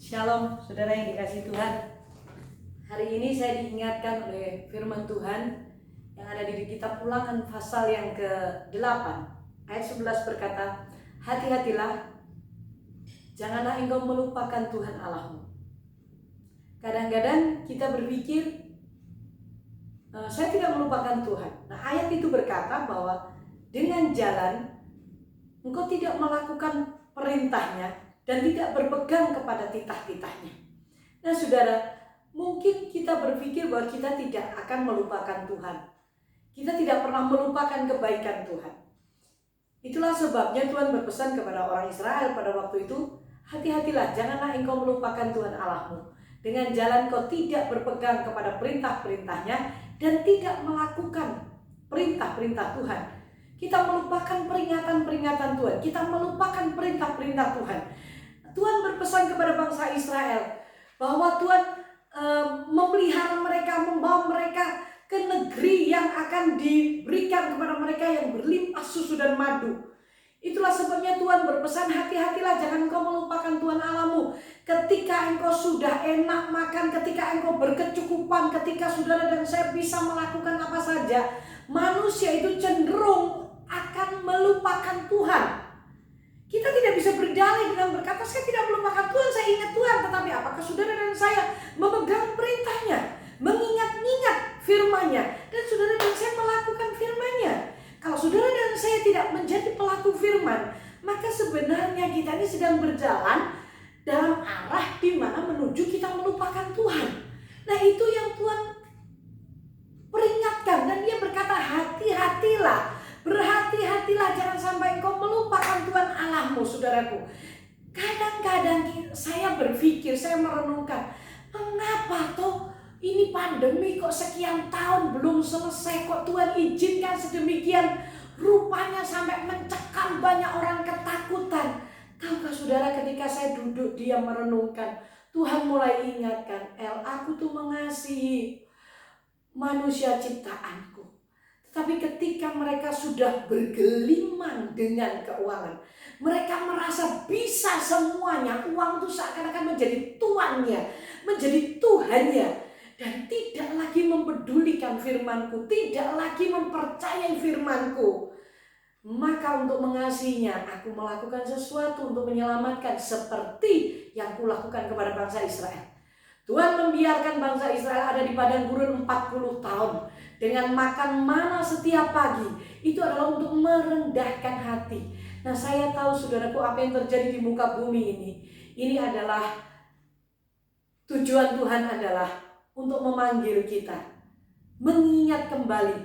Shalom, saudara yang dikasihi Tuhan. Hari ini saya diingatkan oleh firman Tuhan yang ada di kitab Ulangan pasal yang ke-8 ayat 11 berkata, hati-hatilah, janganlah engkau melupakan Tuhan Allahmu. Kadang-kadang kita berpikir, saya tidak melupakan Tuhan. Nah, ayat itu berkata bahwa dengan jalan engkau tidak melakukan perintahnya dan tidak berpegang kepada titah-titahnya. Nah saudara, mungkin kita berpikir bahwa kita tidak akan melupakan Tuhan. Kita tidak pernah melupakan kebaikan Tuhan. Itulah sebabnya Tuhan berpesan kepada orang Israel pada waktu itu, hati-hatilah, janganlah engkau melupakan Tuhan Allahmu. Dengan jalan kau tidak berpegang kepada perintah-perintahnya dan tidak melakukan perintah-perintah Tuhan. Kita melupakan peringatan-peringatan Tuhan. Kita melupakan perintah-perintah Tuhan. Tuhan berpesan kepada bangsa Israel bahwa Tuhan memelihara mereka, membawa mereka ke negeri yang akan diberikan kepada mereka yang berlimpah susu dan madu. Itulah sebabnya Tuhan berpesan, hati-hatilah, jangan engkau melupakan Tuhan Allahmu. Ketika engkau sudah enak makan, ketika engkau berkecukupan, ketika saudara dan saya bisa melakukan apa saja, manusia itu cenderung akan melupakan Tuhan. Kita tidak bisa berdalih dengan berkata, saya tidak melupakan Tuhan, saya ingat Tuhan. Tetapi apakah saudara dan saya memegang perintahnya, mengingat-ingat firman-Nya, dan saudara dan saya melakukan firman-Nya? Kalau saudara dan saya tidak menjadi pelaku firman, maka sebenarnya kita ini sedang berjalan dalam arah di mana menuju kita melupakan Tuhan. Nah, itu yang Tuhan peringatkan, dan Dia berkata, hati-hatilah, berhati-hatilah, jangan sampai engkau melupakan Tuhan Allahmu. Saudaraku, kadang-kadang saya berpikir, saya merenungkan, mengapa toh ini pandemi kok sekian tahun belum selesai, kok Tuhan izinkan sedemikian rupanya sampai mencekam banyak orang ketakutan. Tahukah saudara, ketika saya duduk diam merenungkan, Tuhan mulai ingatkan, aku tuh mengasihi manusia ciptaanku. Tapi ketika mereka sudah bergelimang dengan keuangan, mereka merasa bisa semuanya. Uang itu seakan-akan menjadi tuannya, menjadi Tuhannya, dan tidak lagi mempedulikan firman-Ku, tidak lagi mempercayai firman-Ku. Maka untuk mengasihinya, aku melakukan sesuatu untuk menyelamatkan, seperti yang kulakukan kepada bangsa Israel. Tuhan membiarkan bangsa Israel ada di padang gurun 40 tahun dengan makan mana setiap pagi. Itu adalah untuk merendahkan hati. Nah, saya tahu saudaraku, apa yang terjadi di muka bumi ini. Ini adalah tujuan Tuhan adalah untuk memanggil kita, mengingat kembali,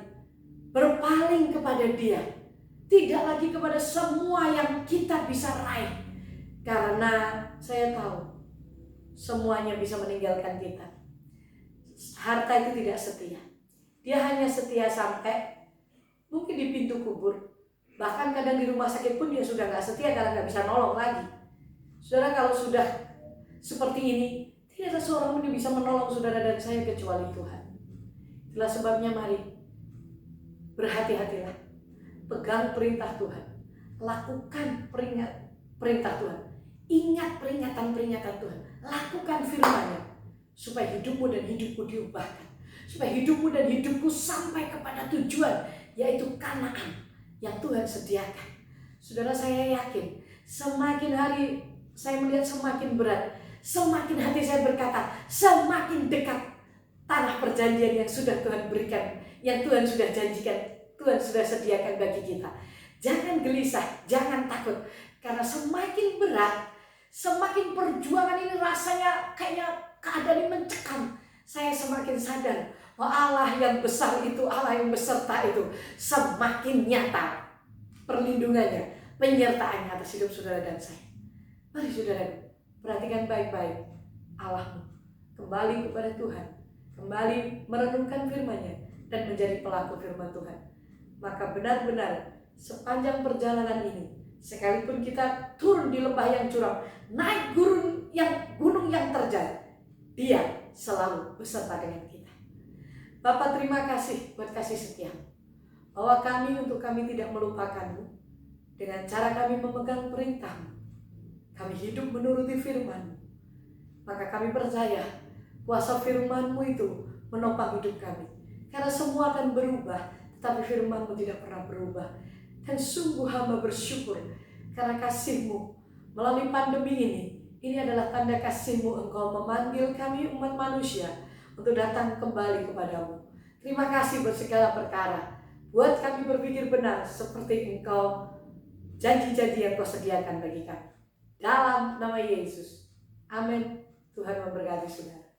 berpaling kepada Dia, tidak lagi kepada semua yang kita bisa raih. Karena saya tahu semuanya bisa meninggalkan kita. Harta itu tidak setia. Dia hanya setia sampai mungkin di pintu kubur. Bahkan kadang di rumah sakit pun dia sudah gak setia karena gak bisa nolong lagi. Saudara, kalau sudah seperti ini, tidak ada seorang pun yang bisa menolong saudara dan saya kecuali Tuhan. Itulah sebabnya mari berhati-hatilah. Pegang perintah Tuhan. Lakukan perintah Tuhan. Ingat peringatan-peringatan Tuhan. Lakukan firman-Nya, supaya hidupmu dan hidupku diubahkan, supaya hidupmu dan hidupku sampai kepada tujuan, yaitu Kanaan yang Tuhan sediakan. Saudara, saya yakin semakin hari saya melihat semakin berat, semakin hati saya berkata, semakin dekat tanah perjanjian yang sudah Tuhan berikan, yang Tuhan sudah janjikan, Tuhan sudah sediakan bagi kita. Jangan gelisah, jangan takut, karena semakin berat, semakin perjuangan ini rasanya kayaknya keadaan ini mencekam. Saya semakin sadar bahwa Allah yang besar itu, Allah yang beserta itu, semakin nyata perlindungannya, penyertaannya atas hidup saudara dan saya. Mari saudara, perhatikan baik-baik Allahmu. Kembali kepada Tuhan, kembali merenungkan firman-Nya dan menjadi pelaku firman Tuhan. Maka benar-benar sepanjang perjalanan ini, sekalipun kita turun di lembah yang curam, naik gunung yang terjal, Dia selalu beserta dengan kita. Bapa, terima kasih buat kasih setia-Mu, bahwa untuk kami tidak melupakan-Mu. Dengan cara kami memegang perintah-Mu, kami hidup menuruti firman-Mu. Maka kami percaya kuasa firman-Mu itu menopang hidup kami. Karena semua akan berubah, tetapi firman-Mu tidak pernah berubah. Dan sungguh hamba bersyukur karena kasih-Mu melalui pandemi ini. Ini adalah tanda kasih-Mu, Engkau memanggil kami umat manusia untuk datang kembali kepadamu. Terima kasih buat segala perkara. Buat kami berpikir benar seperti Engkau janji-janji yang Kau sediakan bagi kami. Dalam nama Yesus. Amin. Tuhan memberkati saudara.